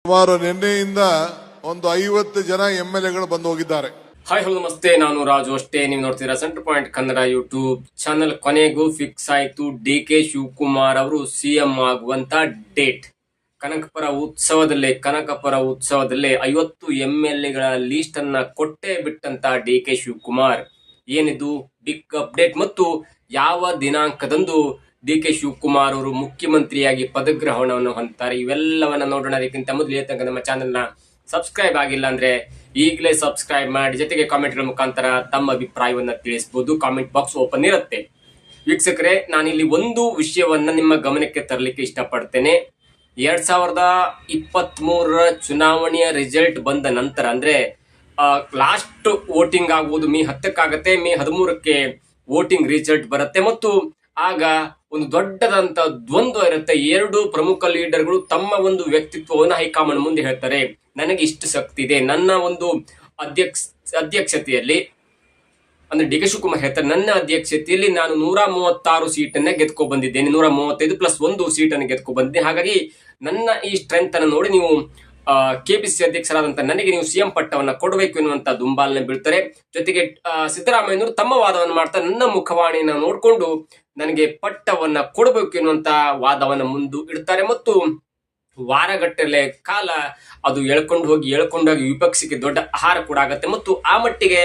ಸುಮಾರು ನಿನ್ನೆಯಿಂದ ಒಂದು 50 ಜನ MLA ಬಂದು ಹೋಗಿದ್ದಾರೆ. ಹಾಯ್ ಹಲೋ ನಮಸ್ತೆ, ನಾನು ರಾಜು ಅಷ್ಟೇ. ನೀವು ನೋಡ್ತೀರಾ centre point Kannada YouTube channel. ಕೊನೆಗೂ ಫಿಕ್ಸ್ ಆಯ್ತು, DK ಶಿವಕುಮಾರ್ ಅವರು CM ಆಗುವಂತ ಡೇಟ್. ಕನಕಪುರ ಉತ್ಸವದಲ್ಲೇ 50 MLA ಲೀಸ್ಟ್ ಅನ್ನ ಕೊಟ್ಟೇ ಬಿಟ್ಟಂತ DK ಶಿವಕುಮಾರ್. ಏನಿದು ಬಿಗ್ ಅಪ್ಡೇಟ್ ಮತ್ತು ಯಾವ ದಿನಾಂಕದಂದು DK ಶಿವಕುಮಾರ್ ಅವರು ಮುಖ್ಯಮಂತ್ರಿಯಾಗಿ ಪದಗ್ರಹಣವನ್ನು ಹೊಂದ್ತಾರೆ, ಇವೆಲ್ಲವನ್ನ ನೋಡೋಣ. ಅದಕ್ಕಿಂತ ಮೊದಲು ತನಕ ನಮ್ಮ ಚಾನೆಲ್ ನ ಸಬ್ಸ್ಕ್ರೈಬ್ ಆಗಿಲ್ಲ ಅಂದ್ರೆ ಈಗಲೇ ಸಬ್ಸ್ಕ್ರೈಬ್ ಮಾಡಿ, ಜೊತೆಗೆ ಕಾಮೆಂಟ್ಗಳ ಮುಖಾಂತರ ತಮ್ಮ ಅಭಿಪ್ರಾಯವನ್ನ ತಿಳಿಸಬಹುದು. ಕಾಮೆಂಟ್ ಬಾಕ್ಸ್ ಓಪನ್ ಇರುತ್ತೆ. ವೀಕ್ಷಕರೇ, ನಾನಿಲ್ಲಿ ಒಂದು ವಿಷಯವನ್ನ ನಿಮ್ಮ ಗಮನಕ್ಕೆ ತರಲಿಕ್ಕೆ ಇಷ್ಟಪಡ್ತೇನೆ. 2023 ಚುನಾವಣೆಯ ರಿಸಲ್ಟ್ ಬಂದ ನಂತರ, ಅಂದ್ರೆ ಲಾಸ್ಟ್ ವೋಟಿಂಗ್ ಆಗುವುದು ಮೇ 10 ಮೇ 13 ವೋಟಿಂಗ್ ರಿಸಲ್ಟ್ ಬರುತ್ತೆ ಮತ್ತು ಆಗ ಒಂದು ದೊಡ್ಡದಂತ ದ್ವಂದ್ವ ಇರುತ್ತೆ. ಎರಡು ಪ್ರಮುಖ ಲೀಡರ್ಗಳು ತಮ್ಮ ಒಂದು ವ್ಯಕ್ತಿತ್ವವನ್ನು ಹೈಕಮಾಂಡ್ ಮುಂದೆ ಹೇಳ್ತಾರೆ. ನನಗೆ ಇಷ್ಟು ಶಕ್ತಿ ಇದೆ, ನನ್ನ ಒಂದು ಅಧ್ಯಕ್ಷತೆಯಲ್ಲಿ ಅಂದ್ರೆ DK ಶಿವಕುಮಾರ್ ಹೇಳ್ತಾರೆ, ನನ್ನ ಅಧ್ಯಕ್ಷತೆಯಲ್ಲಿ ನಾನು 136 ಸೀಟನ್ನ ಗೆದ್ಕೊ ಬಂದಿದ್ದೇನೆ, 135+1 ಸೀಟನ್ನು ಗೆದ್ಕೊ ಬಂದಿದ್ದೇನೆ. ಹಾಗಾಗಿ ನನ್ನ ಈ ಸ್ಟ್ರೆಂತ್ ಅನ್ನು ನೋಡಿ ನೀವು KPC ಅಧ್ಯಕ್ಷರಾದಂತ ನನಗೆ ನೀವು CM ಪಟ್ಟವನ್ನ ಕೊಡಬೇಕು ಎನ್ನುವಂತ ದುಂಬಾಲನೆ ಬೀಳ್ತಾರೆ. ಜೊತೆಗೆ ಸಿದ್ದರಾಮಯ್ಯನವರು ತಮ್ಮ ವಾದವನ್ನು ಮಾಡ್ತಾರೆ, ನನ್ನ ಮುಖವಾಣಿಯನ್ನು ನೋಡಿಕೊಂಡು ನನಗೆ ಪಟ್ಟವನ್ನ ಕೊಡಬೇಕು ಎನ್ನುವಂತ ವಾದವನ್ನ ಮುಂದೆ ಇಡ್ತಾರೆ ಮತ್ತು ವಾರಗಟ್ಟಲೆ ಕಾಲ ಅದು ಎಳ್ಕೊಂಡೋಗಿ ವಿಪಕ್ಷಕ್ಕೆ ದೊಡ್ಡ ಆಹಾರ ಕೂಡ ಆಗತ್ತೆ ಮತ್ತು ಆ ಮಟ್ಟಿಗೆ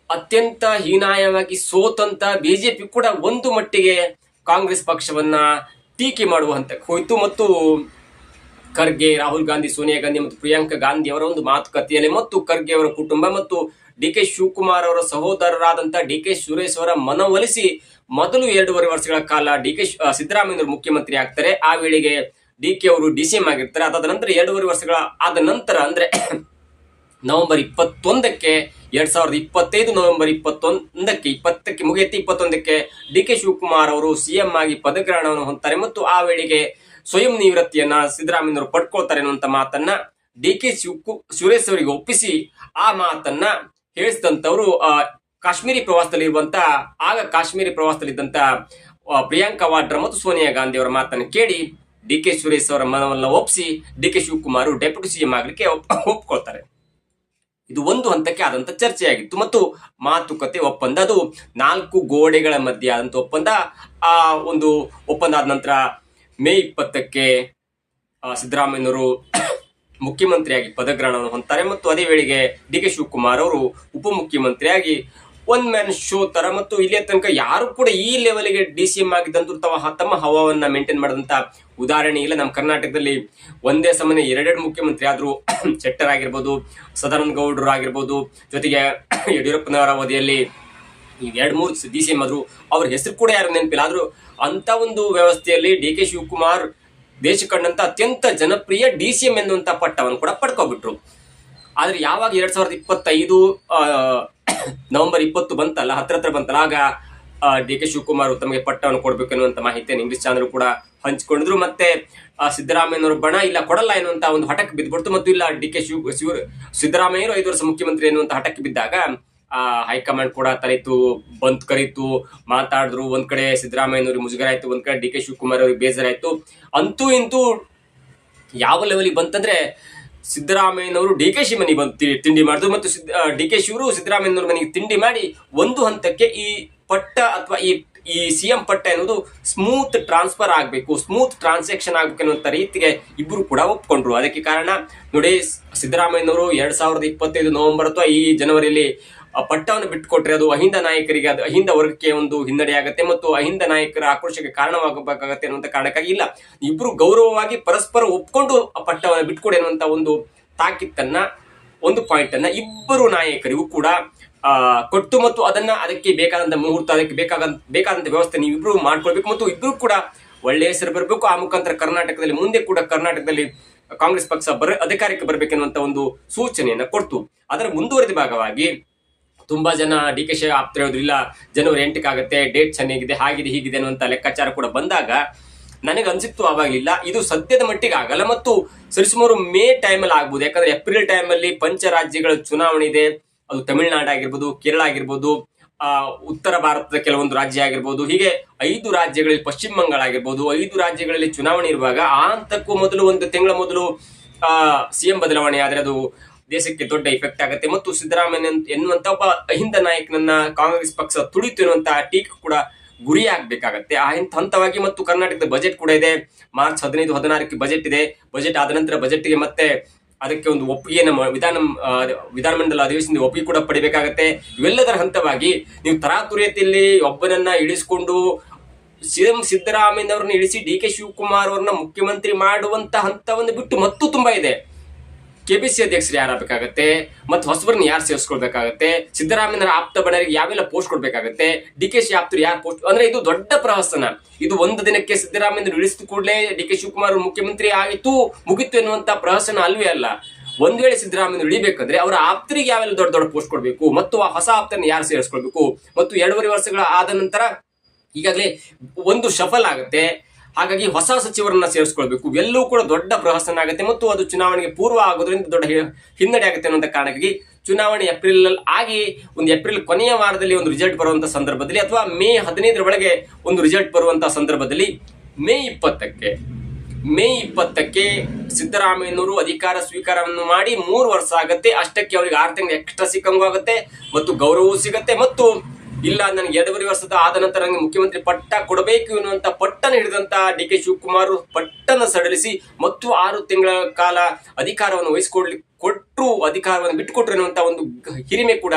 ಅತ್ಯಂತ ಹೀನಾಯವಾಗಿ ಸೋತಂತ ಬಿಜೆಪಿ ಕೂಡ ಒಂದು ಮಟ್ಟಿಗೆ ಕಾಂಗ್ರೆಸ್ ಪಕ್ಷವನ್ನ ಟೀಕೆ ಮಾಡುವ ಹಂತಕ್ಕೆ ಹೋಯ್ತು ಮತ್ತು ಖರ್ಗೆ, ರಾಹುಲ್ ಗಾಂಧಿ, ಸೋನಿಯಾ ಗಾಂಧಿ ಮತ್ತು ಪ್ರಿಯಾಂಕಾ ಗಾಂಧಿ ಅವರ ಒಂದು ಮಾತುಕತೆಯಲ್ಲಿ ಮತ್ತು ಖರ್ಗೆ ಅವರ ಕುಟುಂಬ ಮತ್ತು DK ಶಿವಕುಮಾರ್ ಅವರ ಸಹೋದರರಾದಂತ DK ಸುರೇಶ್ ಅವರ ಮನವೊಲಿಸಿ ಮೊದಲು 2.5 ವರ್ಷಗಳ ಕಾಲ ಸಿದ್ದರಾಮಯ್ಯ ಮುಖ್ಯಮಂತ್ರಿ ಆಗ್ತಾರೆ. ಆ ವೇಳೆಗೆ DK ಅವರು DCM ಆಗಿರ್ತಾರೆ. ಅದಾದ ನಂತರ 2.5 ವರ್ಷಗಳ ಆದ ನಂತರ ಅಂದ್ರೆ ನವೆಂಬರ್ 21ಕ್ಕೆ 2025 ನವೆಂಬರ್ 20ಕ್ಕೆ ಮುಗಿಯುತ್ತೆ. 21ಕ್ಕೆ DK ಶಿವಕುಮಾರ್ ಅವರು CM ಆಗಿ ಪದಗ್ರಹಣವನ್ನು ಹೊಂದ್ತಾರೆ ಮತ್ತು ಆ ವೇಳೆಗೆ ಸ್ವಯಂ ನಿವೃತ್ತಿಯನ್ನ ಸಿದ್ದರಾಮಯ್ಯನವರು ಪಡ್ಕೊಳ್ತಾರೆ ಅನ್ನುವಂತ ಮಾತನ್ನ DK ಸುರೇಶ್ ಅವರಿಗೆ ಒಪ್ಪಿಸಿ ಆ ಮಾತನ್ನ ಹೇಳಿಸಿದಂತವರು ಕಾಶ್ಮೀರಿ ಪ್ರವಾಸದಲ್ಲಿದ್ದಂತ ಪ್ರಿಯಾಂಕಾ ವಾಡ್ರಾ ಮತ್ತು ಸೋನಿಯಾ ಗಾಂಧಿ ಅವರ ಮಾತನ್ನು ಕೇಳಿ DK ಸುರೇಶ್ ಅವರ ಮನವನ್ನ ಒಪ್ಪಿಸಿ DK ಶಿವಕುಮಾರ್ ಡೆಪ್ಯೂಟಿ CM ಆಗ್ಲಿಕ್ಕೆ ಒಪ್ಕೊಳ್ತಾರೆ. ಇದು ಒಂದು ಹಂತಕ್ಕೆ ಆದಂತ ಚರ್ಚೆಯಾಗಿತ್ತು ಮತ್ತು ಮಾತುಕತೆ ಒಪ್ಪಂದ, ಅದು 4 ಗೋಡೆಗಳ ಮಧ್ಯೆ ಆದಂತ ಒಪ್ಪಂದ. ಆ ಒಂದು ಒಪ್ಪಂದ ಆದ ನಂತರ ಮೇ 20ಕ್ಕೆ ಸಿದ್ದರಾಮಯ್ಯನವರು ಮುಖ್ಯಮಂತ್ರಿಯಾಗಿ ಪದಗ್ರಹಣವನ್ನು ಹೊಂದ್ತಾರೆ ಮತ್ತು ಅದೇ ವೇಳೆಗೆ DK ಶಿವಕುಮಾರ್ ಅವರು ಉಪಮುಖ್ಯಮಂತ್ರಿಯಾಗಿ ಒನ್ ಮ್ಯಾನ್ ಶೋ ತರ ಮತ್ತು ಇಲ್ಲಿಯ ತನಕ ಯಾರು ಕೂಡ ಈ ಲೆವೆಲ್ಗೆ DCM ಆಗಿದ್ದಂತೂ ತಮ್ಮ ಹವಾವನ್ನ ಮೇಂಟೈನ್ ಮಾಡಿದಂತ ಉದಾಹರಣೆ ಇಲ್ಲ. ನಮ್ಮ ಕರ್ನಾಟಕದಲ್ಲಿ ಒಂದೇ ಸಮನೆ 2 ಮುಖ್ಯಮಂತ್ರಿ ಆದ್ರು. ಶೆಟ್ಟರ್ ಆಗಿರ್ಬೋದು, ಸದಾನಂದ ಗೌಡರು ಆಗಿರ್ಬೋದು, ಜೊತೆಗೆ ಯಡಿಯೂರಪ್ಪನವರ ಅವಧಿಯಲ್ಲಿ 2-3 DCM ಆದ್ರು. ಅವ್ರ ಹೆಸರು ಕೂಡ ಯಾರು ನೆನಪಿಲ್ಲ. ಆದ್ರೂ ಅಂತ ಒಂದು ವ್ಯವಸ್ಥೆಯಲ್ಲಿ DK ಶಿವಕುಮಾರ್ ದೇಶ ಕಂಡಂತ ಅತ್ಯಂತ ಜನಪ್ರಿಯ DCM ಎನ್ನುವಂತ ಪಟ್ಟವನ್ನು ಕೂಡ ಪಡ್ಕೊಬಿಟ್ರು. ಆದ್ರೆ ಯಾವಾಗ 2025 ನವೆಂಬರ್ 20 ಬಂತಲ್ಲ, ಹತ್ರ ಬಂತಲ್ಲ, ಆಗ DK ಶಿವಕುಮಾರ್ ತಮಗೆ ಪಟ್ಟವನ್ನು ಕೊಡ್ಬೇಕು ಎನ್ನುವಂತ ಮಾಹಿತಿಯನ್ನು ಇಂಗ್ಲಿಷ್ ಚಾನಲ್ ಕೂಡ ಹಂಚಿಕೊಂಡಿದ್ರು. ಮತ್ತೆ ಸಿದ್ದರಾಮಯ್ಯನವರು ಬಣ ಇಲ್ಲ ಕೊಡಲ್ಲ ಎನ್ನುವಂತ ಒಂದು ಹಠಕ್ಕೆ ಬಿದ್ದುಬಿಡ್ತು ಮತ್ತು ಇಲ್ಲ ಸಿದ್ದರಾಮಯ್ಯರು 5 ವರ್ಷ ಮುಖ್ಯಮಂತ್ರಿ ಎನ್ನುವಂತ ಹಠಕ್ಕೆ ಬಿದ್ದಾಗ ಹೈಕಮಾಂಡ್ ಕೂಡ ತಲೆತು ಬಂದ್ ಕರೀತು, ಮಾತಾಡಿದ್ರು. ಒಂದ್ ಕಡೆ ಸಿದ್ದರಾಮಯ್ಯನವ್ರಿಗೆ ಮುಜುಗರ ಆಯ್ತು, ಒಂದ್ ಕಡೆ DK ಶಿವಕುಮಾರ್ ಅವ್ರಿಗೆ ಬೇಜಾರಾಯ್ತು. ಅಂತೂ ಇಂತೂ ಯಾವ ಲೆವೆಲ್ಗೆ ಬಂತಂದ್ರೆ ಸಿದ್ದರಾಮಯ್ಯನವರು DK ಮನೆಗೆ ಬಂದು ತಿಂಡಿ ಮಾಡಿದ್ರು ಮತ್ತು DK ಶಿವರು ಸಿದ್ದರಾಮಯ್ಯನವ್ರ ಮನೆಗೆ ತಿಂಡಿ ಮಾಡಿ ಒಂದು ಹಂತಕ್ಕೆ ಈ ಪಟ್ಟ ಅಥವಾ ಈ CM ಪಟ್ಟ ಎನ್ನುವುದು ಸ್ಮೂತ್ ಟ್ರಾನ್ಸ್ಫರ್ ಆಗ್ಬೇಕು, ಸ್ಮೂತ್ ಟ್ರಾನ್ಸಾಕ್ಷನ್ ಆಗ್ಬೇಕು ಅನ್ನುವಂತ ರೀತಿಗೆ ಇಬ್ರು ಕೂಡ ಒಪ್ಕೊಂಡ್ರು. ಅದಕ್ಕೆ ಕಾರಣ ನೋಡಿ, ಸಿದ್ದರಾಮಯ್ಯನವರು 2025 ನವೆಂಬರ್ ಅಥವಾ ಈ ಜನವರಿಯಲ್ಲಿ ಪಟ್ಟವನ್ನು ಬಿಟ್ಟುಕೊಟ್ರೆ ಅದು ಅಹಿಂದ ನಾಯಕರಿಗೆ, ಅದು ಅಹಿಂದ ವರ್ಗಕ್ಕೆ ಒಂದು ಹಿನ್ನಡೆ ಆಗುತ್ತೆ ಮತ್ತು ಅಹಿಂದ ನಾಯಕರ ಆಕ್ರೋಶಕ್ಕೆ ಕಾರಣವಾಗಬೇಕಾಗತ್ತೆ ಅನ್ನುವಂತ ಕಾರಣಕ್ಕಾಗಿ ಇಲ್ಲ, ಇಬ್ರು ಗೌರವವಾಗಿ ಪರಸ್ಪರ ಒಪ್ಕೊಂಡು ಆ ಪಟ್ಟವನ್ನು ಬಿಟ್ಕೊಡಿ ಅನ್ನುವಂತ ಒಂದು ತಾಕೀತನ್ನ, ಒಂದು ಪಾಯಿಂಟ್ ಅನ್ನ ಇಬ್ಬರು ನಾಯಕರಿಗೂ ಕೂಡ ಕೊಟ್ಟು ಮತ್ತು ಅದಕ್ಕೆ ಬೇಕಾದಂತ ಮುಹೂರ್ತ, ಅದಕ್ಕೆ ಬೇಕಾದಂತ ವ್ಯವಸ್ಥೆ ನೀವಿಬ್ರು ಮಾಡ್ಕೊಳ್ಬೇಕು ಮತ್ತು ಇಬ್ರು ಕೂಡ ಒಳ್ಳೆ ಹೆಸರು ಬರಬೇಕು. ಆ ಮುಖಾಂತರ ಕರ್ನಾಟಕದಲ್ಲಿ ಮುಂದೆ ಕೂಡ ಕರ್ನಾಟಕದಲ್ಲಿ ಕಾಂಗ್ರೆಸ್ ಪಕ್ಷ ಅಧಿಕಾರಕ್ಕೆ ಬರಬೇಕೆನ್ನುವಂತ ಒಂದು ಸೂಚನೆಯನ್ನ ಕೊಡ್ತು. ಅದರ ಮುಂದುವರೆದ ಭಾಗವಾಗಿ ತುಂಬಾ ಜನ DK ಆಪ್ತರು ಹೇಳಿದ್ರು, ಇಲ್ಲ ಜನವರಿ 8ಕ್ಕೆ ಆಗುತ್ತೆ, ಡೇಟ್ ಚೆನ್ನಾಗಿದೆ, ಹಾಗಿದೆ ಹೀಗಿದೆ ಅನ್ನುವಂತ ಲೆಕ್ಕಾಚಾರ ಕೂಡ ಬಂದಾಗ ನನಗೆ ಅನ್ಸಿತ್ತು ಆವಾಗಿಲ್ಲ, ಇದು ಸದ್ಯದ ಮಟ್ಟಿಗೆ ಆಗಲ್ಲ ಮತ್ತು ಸರಿಸುಮಾರು ಮೇ ಟೈಮಲ್ಲಿ ಆಗ್ಬೋದು. ಯಾಕಂದ್ರೆ ಏಪ್ರಿಲ್ ಟೈಮಲ್ಲಿ ಪಂಚರಾಜ್ಯಗಳ ಚುನಾವಣೆ ಇದೆ. ಅದು ತಮಿಳುನಾಡು ಆಗಿರ್ಬೋದು, ಕೇರಳ ಆಗಿರ್ಬೋದು, ಉತ್ತರ ಭಾರತದ ಕೆಲವೊಂದು ರಾಜ್ಯ ಆಗಿರ್ಬೋದು, ಹೀಗೆ 5 ರಾಜ್ಯಗಳಲ್ಲಿ, ಪಶ್ಚಿಮ ಬಂಗಾಳ ಆಗಿರ್ಬೋದು, 5 ರಾಜ್ಯಗಳಲ್ಲಿ ಚುನಾವಣೆ ಇರುವಾಗ ಆ ಹಂತಕ್ಕೂ ಮೊದಲು 1 ತಿಂಗಳ ಮೊದಲು ಸಿಎಂ ಬದಲಾವಣೆ ಆದ್ರೆ ಅದು ದೇಶಕ್ಕೆ ದೊಡ್ಡ ಇಫೆಕ್ಟ್ ಆಗುತ್ತೆ ಮತ್ತು ಸಿದ್ದರಾಮಯ್ಯ ಎನ್ನುವಂತ ಒಬ್ಬ ಅಹಿಂದ ನಾಯಕನನ್ನ ಕಾಂಗ್ರೆಸ್ ಪಕ್ಷ ತುಳಿತು ಎನ್ನುವಂತ ಟೀಕ್ ಕೂಡ ಗುರಿ ಆಗ್ಬೇಕಾಗತ್ತೆ. ಆ ಹಂತವಾಗಿ ಮತ್ತು ಕರ್ನಾಟಕದ ಬಜೆಟ್ ಕೂಡ ಇದೆ. ಮಾರ್ಚ್ 15-16 ಬಜೆಟ್ ಇದೆ. ಬಜೆಟ್ ಆದ ನಂತರ ಬಜೆಟ್ಗೆ ಮತ್ತೆ ಅದಕ್ಕೆ ಒಂದು ಒಪ್ಪಿಗೆಯನ್ನು ವಿಧಾನಮಂಡಲ ಅಧಿವೇಶನದ ಒಪ್ಪಿಗೆ ಕೂಡ ಪಡಿಬೇಕಾಗತ್ತೆ. ಇವೆಲ್ಲದರ ಹಂತವಾಗಿ ನೀವು ತರಾತುರಿಯತೆಯಲ್ಲಿ ಒಬ್ಬನನ್ನ ಇಳಿಸಿಕೊಂಡು ಸಿಎಂ ಸಿದ್ದರಾಮಯ್ಯನವ್ರನ್ನ ಇಳಿಸಿ ಡಿ.ಕೆ. ಶಿವಕುಮಾರ್ ಅವ್ರನ್ನ ಮುಖ್ಯಮಂತ್ರಿ ಮಾಡುವಂತ ಹಂತವನ್ನು ಬಿಟ್ಟು ಮತ್ತೂ ತುಂಬಾ ಇದೆ. ಕೆಪಿಸಿ ಅಧ್ಯಕ್ಷರು ಯಾರಾಗಬೇಕಾಗತ್ತೆ, ಮತ್ತು ಹೊಸಬರನ್ನ ಯಾರು ಸೇರಿಸ್ಕೊಳ್ಬೇಕಾಗತ್ತೆ, ಸಿದ್ದರಾಮಯ್ಯರ ಆಪ್ತ ಬಣರಿಗೆ ಯಾವೆಲ್ಲ ಪೋಸ್ಟ್ ಕೊಡ್ಬೇಕಾಗತ್ತೆ, ಡಿ.ಕೆ.ಶಿ ಆಪ್ತರು ಯಾರು ಪೋಸ್ಟ್, ಅಂದ್ರೆ ಇದು ದೊಡ್ಡ ಪ್ರಹಸನ. ಇದು ಒಂದು ದಿನಕ್ಕೆ ಸಿದ್ದರಾಮಯ್ಯ ಇಳಿಸಿದ ಕೂಡಲೇ ಡಿ.ಕೆ. ಶಿವಕುಮಾರ್ ಮುಖ್ಯಮಂತ್ರಿ ಆಗಿತ್ತು ಮುಗಿತು ಎನ್ನುವಂತ ಪ್ರಹಸನ ಅಲ್ವೇ ಅಲ್ಲ. ಒಂದ್ ವೇಳೆ ಸಿದ್ದರಾಮಯ್ಯ ಇಳಿಬೇಕಂದ್ರೆ ಅವರ ಆಪ್ತರಿಗೆ ಯಾವೆಲ್ಲ ದೊಡ್ಡ ದೊಡ್ಡ ಪೋಸ್ಟ್ ಕೊಡ್ಬೇಕು, ಮತ್ತು ಆ ಹೊಸ ಆಪ್ತರನ್ನ ಯಾರು ಸೇರಿಸ್ಕೊಳ್ಬೇಕು, ಮತ್ತು 2.5 ವರ್ಷಗಳ ಆದ ನಂತರ ಈಗಾಗಲೇ ಒಂದು ಶಫಲ್ ಆಗುತ್ತೆ. ಹಾಗಾಗಿ ಹೊಸ ಸಚಿವರನ್ನ ಸೇರಿಸ್ಕೊಳ್ಬೇಕು. ಎಲ್ಲವೂ ಕೂಡ ದೊಡ್ಡ ಪ್ರಹಸನ ಆಗುತ್ತೆ ಮತ್ತು ಅದು ಚುನಾವಣೆಗೆ ಪೂರ್ವ ಆಗೋದ್ರಿಂದ ದೊಡ್ಡ ಹಿನ್ನಡೆ ಆಗುತ್ತೆ ಅನ್ನುವಂಥ ಕಾರಣಕ್ಕಾಗಿ ಚುನಾವಣೆ ಏಪ್ರಿಲ್ ಆಗಿ ಒಂದು ಏಪ್ರಿಲ್ ಕೊನೆಯ ವಾರದಲ್ಲಿ ಒಂದು ರಿಸಲ್ಟ್ ಬರುವಂತ ಸಂದರ್ಭದಲ್ಲಿ ಅಥವಾ ಮೇ 15 ಒಳಗೆ ಒಂದು ರಿಸಲ್ಟ್ ಬರುವಂತಹ ಸಂದರ್ಭದಲ್ಲಿ ಮೇ 20ಕ್ಕೆ ಸಿದ್ದರಾಮಯ್ಯನವರು ಅಧಿಕಾರ ಸ್ವೀಕಾರವನ್ನು ಮಾಡಿ 3 ವರ್ಷ ಆಗುತ್ತೆ. ಅಷ್ಟಕ್ಕೆ ಅವರಿಗೆ 6 ತಿಂಗಳು ಎಕ್ಸ್ಟ್ರಾ ಸಿಕ್ಕಂಗೂ ಆಗುತ್ತೆ ಮತ್ತು ಗೌರವವೂ ಸಿಗುತ್ತೆ. ಮತ್ತು ಇಲ್ಲ ನನಗೆ 2.5 ವರ್ಷದ ಆದ ನಂತರ ನನಗೆ ಮುಖ್ಯಮಂತ್ರಿ ಪಟ್ಟ ಕೊಡಬೇಕು ಎನ್ನುವಂತ ಪಟ್ಟನ ಹಿಡಿದಂತ ಡಿ.ಕೆ. ಶಿವಕುಮಾರ್ ಪಟ್ಟನ ಸಡಿಲಿಸಿ ಮತ್ತು 6 ತಿಂಗಳ ಕಾಲ ಅಧಿಕಾರವನ್ನು ಕೊಟ್ಟರು, ಅಧಿಕಾರವನ್ನು ಬಿಟ್ಟುಕೊಟ್ರು ಎನ್ನುವಂತ ಒಂದು ಹಿರಿಮೆ ಕೂಡ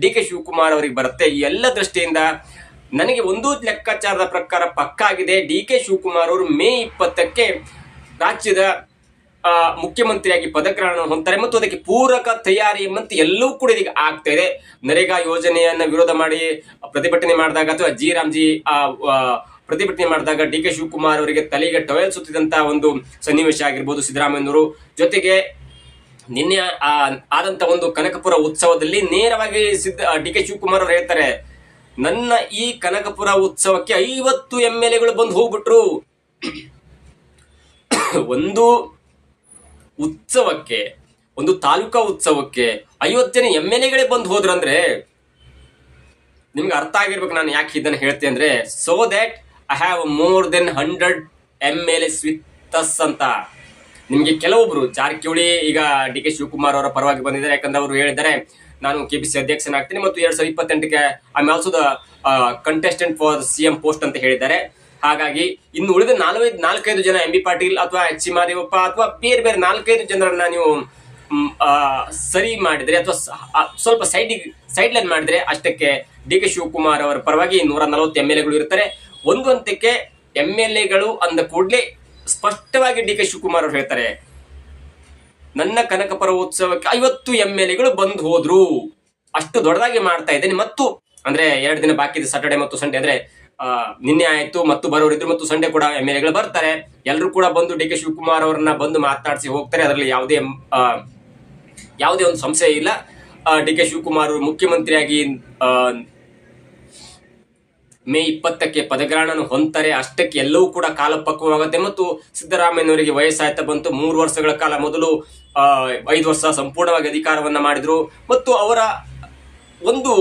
ಡಿ.ಕೆ. ಶಿವಕುಮಾರ್ ಅವರಿಗೆ ಬರುತ್ತೆ. ಈ ಎಲ್ಲ ದೃಷ್ಟಿಯಿಂದ ನನಗೆ ಒಂದು ಲೆಕ್ಕಾಚಾರದ ಪ್ರಕಾರ ಪಕ್ಕಾ ಆಗಿದೆ. ಡಿ.ಕೆ. ಶಿವಕುಮಾರ್ ಅವರು ಮೇ 20ಕ್ಕೆ ರಾಜ್ಯದ ಮುಖ್ಯಮಂತ್ರಿಯಾಗಿ ಪದಗ್ರಹಣ ಹೊಂದ್ತಾರೆ ಮತ್ತು ಅದಕ್ಕೆ ಪೂರಕ ತಯಾರಿ ಎಂಬಂತೆ ಎಲ್ಲವೂ ಕೂಡ ಇದೀಗ ಆಗ್ತಾ ಇದೆ. ನರೇಗಾ ಯೋಜನೆಯನ್ನ ವಿರೋಧ ಮಾಡಿ ಪ್ರತಿಭಟನೆ ಮಾಡಿದಾಗ ಅಥವಾ ಜಿ ಪ್ರತಿಭಟನೆ ಮಾಡಿದಾಗ ಡಿ.ಕೆ. ಶಿವಕುಮಾರ್ ಅವರಿಗೆ ತಲೆಗೆ ಟವೆಲ್ ಸುತ್ತಿದಂತ ಒಂದು ಸನ್ನಿವೇಶ ಆಗಿರ್ಬೋದು ಸಿದ್ದರಾಮಯ್ಯನವರು. ಜೊತೆಗೆ ನಿನ್ನೆ ಆದಂತ ಒಂದು ಕನಕಪುರ ಉತ್ಸವದಲ್ಲಿ ನೇರವಾಗಿ ಡಿ.ಕೆ. ಶಿವಕುಮಾರ್ ಅವರು ಹೇಳ್ತಾರೆ, ನನ್ನ ಈ ಕನಕಪುರ ಉತ್ಸವಕ್ಕೆ 50 MLAಗಳು ಬಂದು ಹೋಗ್ಬಿಟ್ರು. ಒಂದು ಉತ್ಸವಕ್ಕೆ, ಒಂದು ತಾಲೂಕಾ ಉತ್ಸವಕ್ಕೆ 50 ಜನ MLAಗಳೇ ಬಂದು ಹೋದ್ರಂದ್ರೆ ನಿಮ್ಗೆ ಅರ್ಥ ಆಗಿರ್ಬೇಕು ನಾನು ಯಾಕೆ ಇದನ್ನ ಹೇಳ್ತೇನೆ ಅಂದ್ರೆ, so that I have more than 100 MLAs with us ಅಂತ. ನಿಮ್ಗೆ ಕೆಲವೊಬ್ರು ಜಾರಕಿಹೊಳಿ ಈಗ ಡಿ.ಕೆ. ಶಿವಕುಮಾರ್ ಅವರ ಪರವಾಗಿ ಬಂದಿದ್ದಾರೆ. ಯಾಕಂದ್ರೆ ಅವರು ಹೇಳಿದ್ದಾರೆ ನಾನು ಕೆಪಿಸಿ ಅಧ್ಯಕ್ಷನಾಗ್ತೀನಿ ಮತ್ತು 2028ಕ್ಕೆ I am also the contestant for CM post ಅಂತ ಹೇಳಿದ್ದಾರೆ. ಹಾಗಾಗಿ ಇನ್ನು ಉಳಿದ 4-5 ಜನ ಎಂ ಬಿ ಪಾಟೀಲ್ ಅಥವಾ ಎಚ್ ಸಿ ಮಾದೇವಪ್ಪ ಅಥವಾ ಬೇರೆ 4-5 ಜನರನ್ನ ನೀವು ಸರಿ ಮಾಡಿದ್ರೆ ಅಥವಾ ಸ್ವಲ್ಪ ಸೈಡ್ ಲೈನ್ ಮಾಡಿದ್ರೆ ಅಷ್ಟಕ್ಕೆ ಡಿ.ಕೆ. ಶಿವಕುಮಾರ್ ಅವರ ಪರವಾಗಿ 140 MLAಗಳು ಇರ್ತಾರೆ. ಒಂದು ಹಂತಕ್ಕೆ MLAಗಳು ಅಂದ ಕೂಡಲೇ ಸ್ಪಷ್ಟವಾಗಿ ಡಿ.ಕೆ. ಶಿವಕುಮಾರ್ ಅವರು ಹೇಳ್ತಾರೆ, ನನ್ನ ಕನಕಪುರ ಉತ್ಸವಕ್ಕೆ 50 MLAಗಳು ಬಂದು ಹೋದ್ರು, ಅಷ್ಟು ದೊಡ್ಡದಾಗಿ ಮಾಡ್ತಾ ಇದ್ದೇನೆ. ಮತ್ತು ಅಂದ್ರೆ 2 ದಿನ ಬಾಕಿ ಇದೆ, ಸಾಟರ್ಡೆ ಮತ್ತು ಸಂಡೇ. ಅಂದ್ರೆ ನಿನ್ನೆ ಆಯ್ತು ಮತ್ತು ಬರೋರಿದ್ರು ಮತ್ತು ಸಂಡೇ ಕೂಡ MLAಗಳು ಬರ್ತಾರೆ. ಎಲ್ಲರೂ ಕೂಡ ಬಂದು ಡಿ.ಕೆ. ಶಿವಕುಮಾರ್ ಅವರನ್ನ ಬಂದು ಮಾತನಾಡಿಸಿ ಹೋಗ್ತಾರೆ. ಅದರಲ್ಲಿ ಯಾವುದೇ ಒಂದು ಸಂಶಯ ಇಲ್ಲ. ಡಿ.ಕೆ. ಶಿವಕುಮಾರ್ ಮುಖ್ಯಮಂತ್ರಿಯಾಗಿ ಮೇ 20ಕ್ಕೆ ಪದಗ್ರಹಣ ಹೊಂದ್ತಾರೆ. ಅಷ್ಟಕ್ಕೆ ಎಲ್ಲವೂ ಕೂಡ ಕಾಲಪಕ್ವವಾಗುತ್ತೆ ಮತ್ತು ಸಿದ್ದರಾಮಯ್ಯನವರಿಗೆ ವಯಸ್ಸಾಯ್ತಾ ಬಂತು. 3 ವರ್ಷಗಳ ಕಾಲ ಮೊದಲು 5 ವರ್ಷ ಸಂಪೂರ್ಣವಾಗಿ ಅಧಿಕಾರವನ್ನ ಮಾಡಿದ್ರು ಮತ್ತು ಅವರ ಒಂದು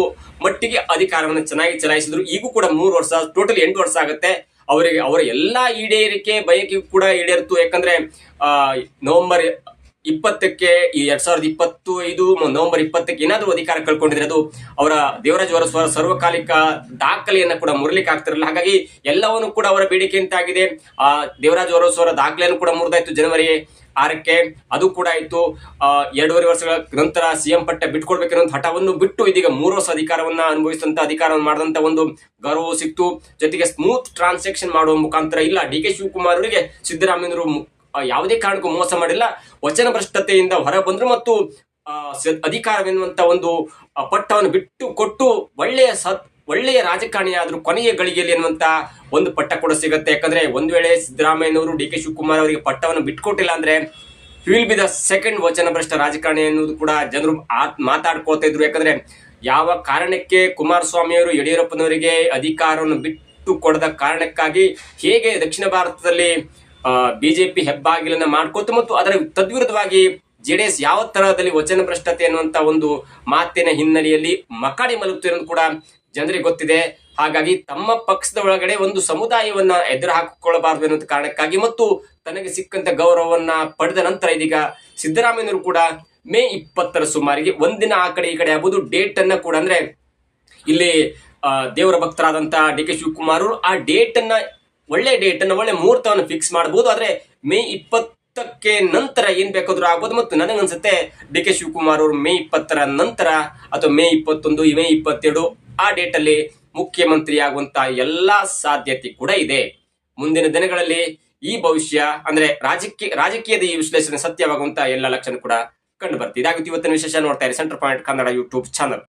ಮಟ್ಟಿಗೆ ಅಧಿಕಾರವನ್ನು ಚೆನ್ನಾಗಿ ಚಲಾಯಿಸಿದ್ರು. ಈಗೂ ಕೂಡ 3 ವರ್ಷ, ಟೋಟಲ್ 8 ವರ್ಷ ಆಗುತ್ತೆ. ಅವರ ಎಲ್ಲಾ ಈಡೇರಿಕೆ ಬಯಕೆ ಕೂಡ ಈಡೇರಿತು. ಯಾಕಂದ್ರೆ ನವೆಂಬರ್ 20ಕ್ಕೆ ಈ 2025 ನವೆಂಬರ್ 20ಕ್ಕೆ ಏನಾದ್ರೂ ಅಧಿಕಾರ ಕಳ್ಕೊಂಡಿದ್ರೆ ಅದು ಅವರ ದೇವರಾಜ ಅರಸು ಸರ್ವಕಾಲಿಕ ದಾಖಲೆಯನ್ನ ಕೂಡ ಮುರಿಲಿಕ್ಕೆ ಆಗ್ತಿರಲಿಲ್ಲ. ಹಾಗಾಗಿ ಎಲ್ಲವನ್ನು ಕೂಡ ಅವರ ಬೇಡಿಕೆ ಅಂತಾಗಿದೆ. ದೇವರಾಜ ಅರಸು ಅವರ ದಾಖಲೆಯನ್ನು ಕೂಡ ಮುರಿದಾಯ್ತು ಜನವರಿ 6ಕ್ಕೆ. ಅದು ಕೂಡ ಆಯ್ತು. 2.5 ವರ್ಷಗಳ ನಂತರ ಸಿಎಂ ಪಟ್ಟ ಬಿಟ್ಕೊಳ್ಬೇಕಿರೋ ಹಠವನ್ನು ಬಿಟ್ಟು ಇದೀಗ 3 ವರ್ಷ ಅಧಿಕಾರವನ್ನ ಅನುಭವಿಸಿದಂತ ಅಧಿಕಾರವನ್ನು ಮಾಡಿದಂತ ಒಂದು ಗೌರವ ಸಿಕ್ತು. ಜೊತೆಗೆ ಸ್ಮೂತ್ ಟ್ರಾನ್ಸಾಕ್ಷನ್ ಮಾಡುವ ಮುಖಾಂತರ ಇಲ್ಲ ಡಿ.ಕೆ. ಶಿವಕುಮಾರ್ ಅವರಿಗೆ ಸಿದ್ದರಾಮಯ್ಯರು ಯಾವುದೇ ಕಾರಣಕ್ಕೂ ಮೋಸ ಮಾಡಿಲ್ಲ. ವಚನ ಭ್ರಷ್ಟತೆಯಿಂದ ಹೊರ ಬಂದ್ರು ಮತ್ತು ಅಧಿಕಾರವೆನ್ನುವಂತ ಒಂದು ಪಟ್ಟವನ್ನು ಬಿಟ್ಟು ಕೊಟ್ಟು ಒಳ್ಳೆಯ ರಾಜಕಾರಣಿ ಆದ್ರೂ ಕೊನೆಯ ಗಳಿಗೆಯಲ್ಲಿ ಎನ್ನುವಂತ ಒಂದು ಪಟ್ಟ ಕೂಡ ಸಿಗುತ್ತೆ. ಯಾಕಂದ್ರೆ ಒಂದ್ ವೇಳೆ ಸಿದ್ದರಾಮಯ್ಯನವರು ಡಿ.ಕೆ. ಶಿವಕುಮಾರ್ ಅವರಿಗೆ ಪಟ್ಟವನ್ನು ಬಿಟ್ಕೊಟ್ಟಿಲ್ಲ ಅಂದ್ರೆ ವಿಲ್ ಬಿ ದ ಸೆಕೆಂಡ್ ವಚನ ಭ್ರಷ್ಟ ರಾಜಕಾರಣಿ ಎನ್ನುವುದು ಕೂಡ ಜನರು ಮಾತಾಡ್ಕೋತಾ ಇದ್ರು. ಯಾಕಂದ್ರೆ ಯಾವ ಕಾರಣಕ್ಕೆ ಕುಮಾರಸ್ವಾಮಿ ಅವರು ಯಡಿಯೂರಪ್ಪನವರಿಗೆ ಅಧಿಕಾರವನ್ನು ಬಿಟ್ಟು ಕೊಡದ ಕಾರಣಕ್ಕಾಗಿ ಹೇಗೆ ದಕ್ಷಿಣ ಭಾರತದಲ್ಲಿ ಬಿಜೆಪಿ ಹೆಬ್ಬಾಗಿಲನ್ನ ಮಾಡ್ಕೋತು ಮತ್ತು ಅದರ ತದ್ವಿರುದ್ಧವಾಗಿ ಜೆಡಿಎಸ್ ಯಾವ ತರಹದಲ್ಲಿ ವಚನ ಭ್ರಷ್ಟತೆ ಅನ್ನುವಂತ ಒಂದು ಮಾತಿನ ಹಿನ್ನೆಲೆಯಲ್ಲಿ ಮಕಾಡಿ ಮಲಗುತ್ತಿರೋದು ಕೂಡ ಜನರಿಗೆ ಗೊತ್ತಿದೆ. ಹಾಗಾಗಿ ತಮ್ಮ ಪಕ್ಷದ ಒಳಗಡೆ ಒಂದು ಸಮುದಾಯವನ್ನ ಎದುರು ಹಾಕಿಕೊಳ್ಳಬಾರದು ಎನ್ನುವ ಕಾರಣಕ್ಕಾಗಿ ಮತ್ತು ತನಗೆ ಸಿಕ್ಕಂತ ಗೌರವವನ್ನ ಪಡೆದ ನಂತರ ಇದೀಗ ಸಿದ್ದರಾಮಯ್ಯನವರು ಕೂಡ ಮೇ 20ರ ಸುಮಾರಿಗೆ ಒಂದಿನ ಆ ಕಡೆ ಈ ಕಡೆ ಆಗ್ಬೋದು ಡೇಟ್ ಅನ್ನ ಕೂಡ, ಅಂದ್ರೆ ಇಲ್ಲಿ ದೇವರ ಭಕ್ತರಾದಂತ ಡಿ ಕೆ ಶಿವಕುಮಾರ್ ಅವರು ಆ ಡೇಟ್ ಅನ್ನ ಒಳ್ಳೆ ಮುಹೂರ್ತವನ್ನು ಫಿಕ್ಸ್ ಮಾಡಬಹುದು. ಆದ್ರೆ ಮೇ 20ಕ್ಕೆ ನಂತರ ಏನ್ ಬೇಕಾದ್ರೂ ಆಗ್ಬೋದು. ಮತ್ತು ನನಗನ್ಸುತ್ತೆ ಡಿ ಕೆ ಶಿವಕುಮಾರ್ ಅವರು ಮೇ 20ರ ನಂತರ ಅಥವಾ ಮೇ 21, ಮೇ 22 ಆ ಡೇಟ್ ಅಲ್ಲಿ ಮುಖ್ಯಮಂತ್ರಿ ಆಗುವಂತ ಎಲ್ಲಾ ಸಾಧ್ಯತೆ ಕೂಡ ಇದೆ. ಮುಂದಿನ ದಿನಗಳಲ್ಲಿ ಈ ಭವಿಷ್ಯ ಅಂದ್ರೆ ರಾಜಕೀಯದ ಈ ವಿಶ್ಲೇಷಣೆ ಸತ್ಯವಾಗುವಂತ ಎಲ್ಲ ಲಕ್ಷಣ ಕೂಡ ಕಂಡು ಬರ್ತಿದೆ. ಇದಾಗಿತ್ತು ಇವತ್ತಿನ ವಿಶೇಷ. ನೋಡ್ತಾ ಇರಿ centre point Kannada YouTube channel.